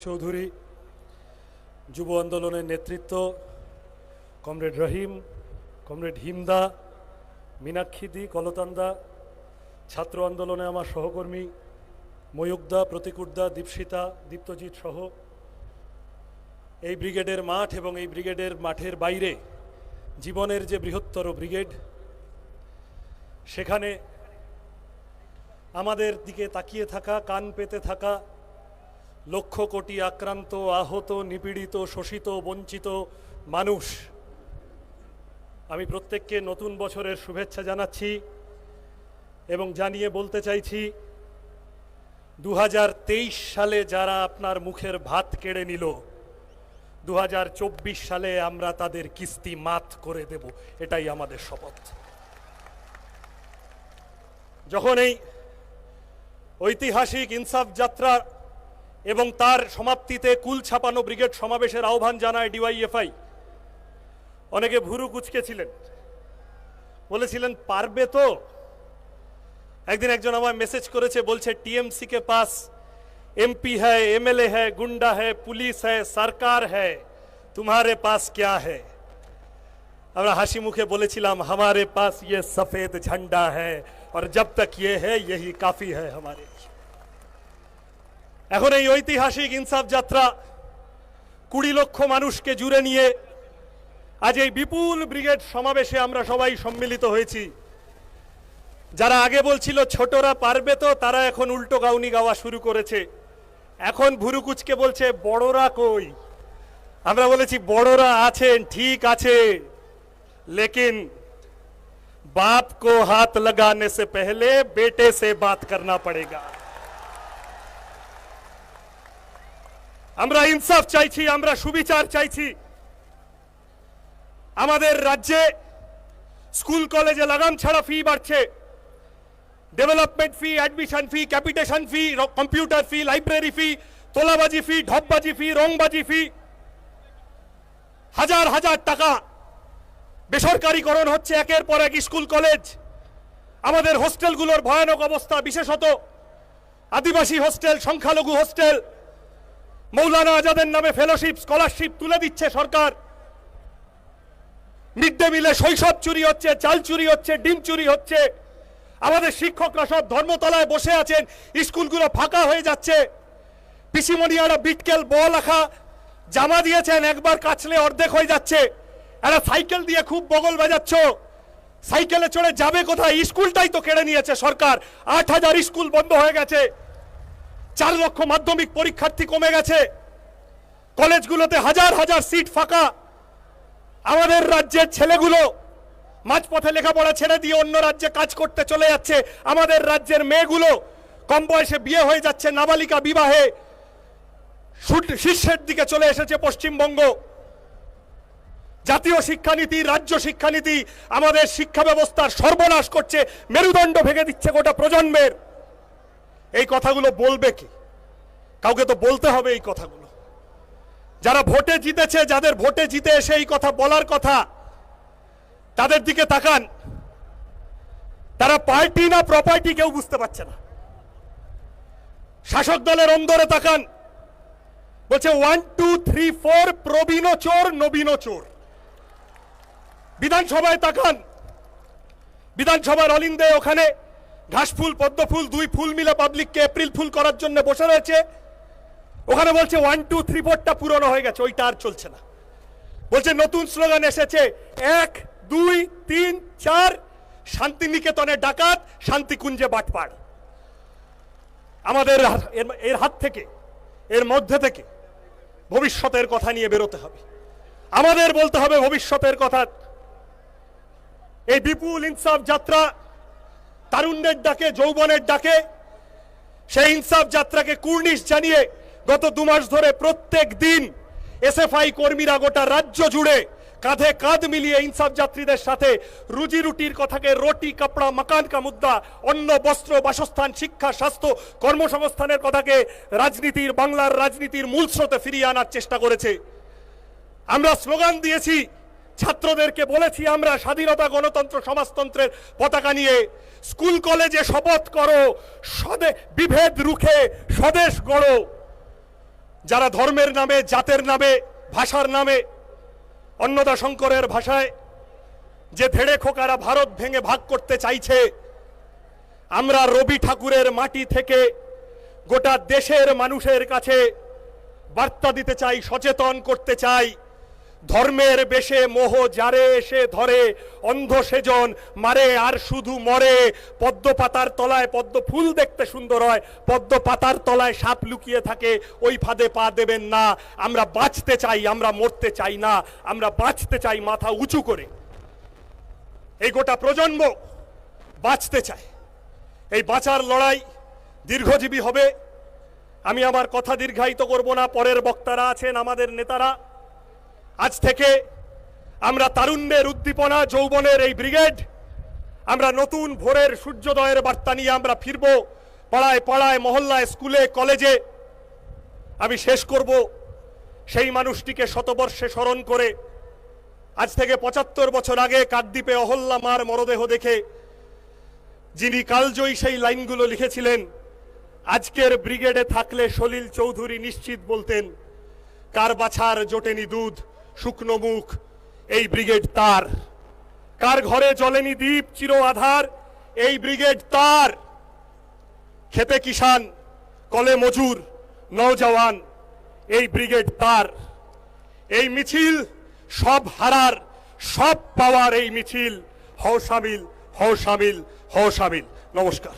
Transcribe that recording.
চৌধুরী, যুব আন্দোলনের নেতৃত্ব কমরেড রহিম, কমরেড হিমদা, মীনাক্ষীদি, কলতান্দা, ছাত্র আন্দোলনে আমার সহকর্মী ময়ূকদা, প্রতিকুরদা, দীপশিতা, দীপ্তজিৎ সহ এই ব্রিগেডের মাঠ এবং এই ব্রিগেডের মাঠের বাইরে জীবনের যে বৃহত্তর ব্রিগেড, সেখানে আমাদের দিকে তাকিয়ে থাকা, কান পেতে থাকা লক্ষ কোটি আক্রান্ত, আহত, নিপীড়িত, শোষিত, বঞ্চিত মানুষ, আমি প্রত্যেককে নতুন বছরের শুভেচ্ছা জানাচ্ছি এবং জানিয়ে বলতে চাইছি 2023 সালে যারা আপনার মুখের ভাত কেড়ে নিল, 2024 সালে আমরা তাদের কিস্তি মাত করে দেব, এটাই আমাদের শপথ। যখন এই ঐতিহাসিক ইনসাফ যাত্রা এবং তার সমাপ্তিতে কুল ছাপানো ব্রিগেড সমাবেশের আহ্বান জানায় ডিওয়াইএফআই, অনেকে ভুরু কুচকেছিলেন, বলেছিলেন পারবে তো। একদিন একজন আমায় মেসেজ করেছে, বলছে টিএমসি কে পাস এমপি হ্যায়, এমএলএ হ্যায়, গুন্ডা হ্যায়, পুলিশ হ্যায়, সরকার হ্যায়, तुम्हारे पास क्या है? আমরা হাসি মুখে বলেছিলাম हमारे पास ये सफेद झंडा है और जब तक ये है यही काफी है हमारे। এখন এই ঐতিহাসিক ইনসাফ যাত্রা 20 লক্ষ মানুষকে জুড়ে নিয়ে আজ এই বিপুল ব্রিগেড সমাবেশে আমরা সবাই সম্মিলিত হয়েছি। যারা আগে বলছিল ছোটরা পারবে তো, তারা এখন উল্টো গাউনি গাওয়া শুরু করেছে। এখন ভুরুকুচকে বলছে বড়রা কই? আমরা বলেছি বড়রা আছেন, ঠিক আছে, लेकिन बाप को हाथ लगाने से पहले बेटे से बात करना पड़ेगा। আমরা ইনসাফ চাইছি, আমরা সুবিচার চাইছি। আমাদের রাজ্যে স্কুল কলেজে লাগাম ছাড়া ফি বাড়ছে, ডেভেলপমেন্ট ফি, অ্যাডমিশন ফি, ক্যাপিটেশন ফি, কম্পিউটার ফি, লাইব্রেরি ফি, তোলাবাজি ফি, ঢপবাজি ফি, রংবাজি ফি, হাজার হাজার টাকা বেসরকারীকরণ হচ্ছে একের পর এক স্কুল কলেজ। আমাদের হোস্টেলগুলোর ভয়ানক অবস্থা, বিশেষত আদিবাসী হোস্টেল, সংখ্যালঘু হোস্টেল। মৌলানা আজাদের নামে ফেলোশিপ, স্কলারশিপ তুলে দিচ্ছে সরকার। মিড ডে মিলে শৈশব চুরি হচ্ছে, চাল চুরি হচ্ছে, ডিম চুরি হচ্ছে। আমাদের শিক্ষকরা সব ধর্মতলায় বসে আছেন, স্কুলগুলো ফাঁকা হয়ে যাচ্ছে। পিসিমনিয়ারা বিটকেল বল রাখা জামা দিয়েছেন, একবার কাচলে অর্ধেক হয়ে যাচ্ছে। এরা সাইকেল দিয়ে খুব বগল বাজাচ্ছ, সাইকেলে চড়ে যাবে কোথায়? স্কুলটাই তো কেড়ে নিয়েছে সরকার। 8000 স্কুল বন্ধ হয়ে গেছে, 4 লক্ষ মাধ্যমিক পরীক্ষার্থী কমে গেছে, কলেজগুলোতে হাজার হাজার সিট ফাঁকা। আমাদের রাজ্যের ছেলেগুলো মাঝপথে লেখাপড়া ছেড়ে দিয়ে অন্য রাজ্যে কাজ করতে চলে যাচ্ছে। আমাদের রাজ্যের মেয়েগুলো কম বয়সে বিয়ে হয়ে যাচ্ছে, নাবালিকা বিবাহে শীর্ষের দিকে চলে এসেছে পশ্চিমবঙ্গ। জাতীয় শিক্ষানীতি, রাজ্য শিক্ষানীতি আমাদের শিক্ষা ব্যবস্থার সর্বনাশ করছে, মেরুদণ্ড ভেঙে দিচ্ছে গোটা প্রজন্মের। এই কথাগুলো বলবে কি? কাউকে তো বলতে হবে এই কথাগুলো। যারা ভোটে জিতেছে, যাদের ভোটে জিতে এসে এই কথা বলার কথা, তাদের দিকে তাকান। তারা পার্টি না প্রপার্টি কেউ বুঝতে পারছে না। শাসক দলের অন্দরে তাকান, বলছে 1 2 3 4 প্রবীণ চোর, নবীন চোর। বিধানসভায় তাকান, বিধানসভার অলিন্দে ওখানে ঘাসফুল, পদ্মফুল, 2 ফুল মিলে পাবলিককে এপ্রিল ফুল করার জন্য বসে রয়েছে। ওখানে বলছে 1 2 3 4টা পুরনো হয়ে গেছে, ওইটা আর চলছে না। বলছে নতুন স্লোগান এসেছে, 1 2 3 4 শান্তিনিকেতনে ডাকাত, শান্তিকুঞ্জে বাটপাড়। আমাদের এর হাত থেকে, এর মধ্যে থেকে ভবিষ্যতের কথা নিয়ে বেরোতে হবে। আমাদের বলতে হবে ভবিষ্যতের কথা। এই বিপুল ইনসাফ যাত্রা তারুণ্যের ডাকে, যৌবনের ডাকে, সেই ইনসাফ যাত্রাকে কুর্নিশ জানিয়ে গত 2 মাস ধরে প্রত্যেক দিন এসএফআই কর্মীরা গোটা রাজ্য জুড়ে কাঁধে কাঁধ মিলিয়ে ইনসাফ যাত্রীদের সাথে রুজি রুটির কথাকে, রুটি, কাপড়া, মাকান কা মুদ্দা, অন্ন, বস্ত্র, বাসস্থান, শিক্ষা, স্বাস্থ্য, কর্মসংস্থানের কথাকে রাজনীতির, বাংলার রাজনীতির মূল স্রোতে ফিরিয়ে আনার চেষ্টা করেছে। আমরা স্লোগান দিয়েছি, ছাত্রদেরকে বলেছি আমরা স্বাধীনতা, গণতন্ত্র, সমাজতন্ত্রের পতাকা নিয়ে স্কুল কলেজে শপথ করো, বিভেদ রুখে স্বদেশ গড়ো। যারা ধর্মের নামে, জাতের নামে, ভাষার নামে, অন্নদা শঙ্করের ভাষায় যে ধেড়ে খোকারা ভারত ভেঙে ভাগ করতে চাইছে, আমরা রবি ঠাকুরের মাটি থেকে গোটা দেশের মানুষের কাছে বার্তা দিতে চাই, সচেতন করতে চাই। ধর্মের বেশে মোহ যারে এসে ধরে, অন্ধ সেজন মারে আর শুধু মরে। পদ্ম পাতার তলায় পদ্ম ফুল দেখতে সুন্দর হয়, পদ্ম পাতার তলায় সাপ লুকিয়ে থাকে, ওই ফাঁদে পা দেবেন না। আমরা বাঁচতে চাই, আমরা মরতে চাই না। আমরা বাঁচতে চাই মাথা উঁচু করে। এই গোটা প্রজন্ম বাঁচতে চায়। এই বাঁচার লড়াই দীর্ঘজীবী হবে। আমি আমার কথা দীর্ঘায়িত করব না, পরের বক্তারা আছেন, আমাদের নেতারা। আজ থেকে আমরা তারুণ্যের উদ্দীপনা, যৌবনের এই ব্রিগেড, আমরা নতুন ভোরের সূর্যোদয়ের বার্তা নিয়ে আমরা ফিরব পাড়ায় পাড়ায়, মহল্লায়, স্কুলে, কলেজে। আমি শেষ করব সেই মানুষটিকে শতবর্ষে স্মরণ করে। আজ থেকে 75 বছর আগে কাকদ্বীপে অহল্যা মার মরদেহ দেখে যিনি কালজয়ী সেই লাইনগুলো লিখেছিলেন, আজকের ব্রিগেডে থাকলে সলিল চৌধুরী নিশ্চিত বলতেন, কার বাছার জোটেনি দুধ, শুকনো মুখ এই ব্রিগেড তার। কার ঘরে জ্বলেনি দ্বীপ চির আধার, এই ব্রিগেড তার। খেতে কিষান, কলে মজুর, নওজওয়ান, এই ব্রিগেড তার। এই মিছিল সব হারার, সব পাওয়ার এই মিছিল। হও শামিল, হও শামিল, হও শামিল। নমস্কার।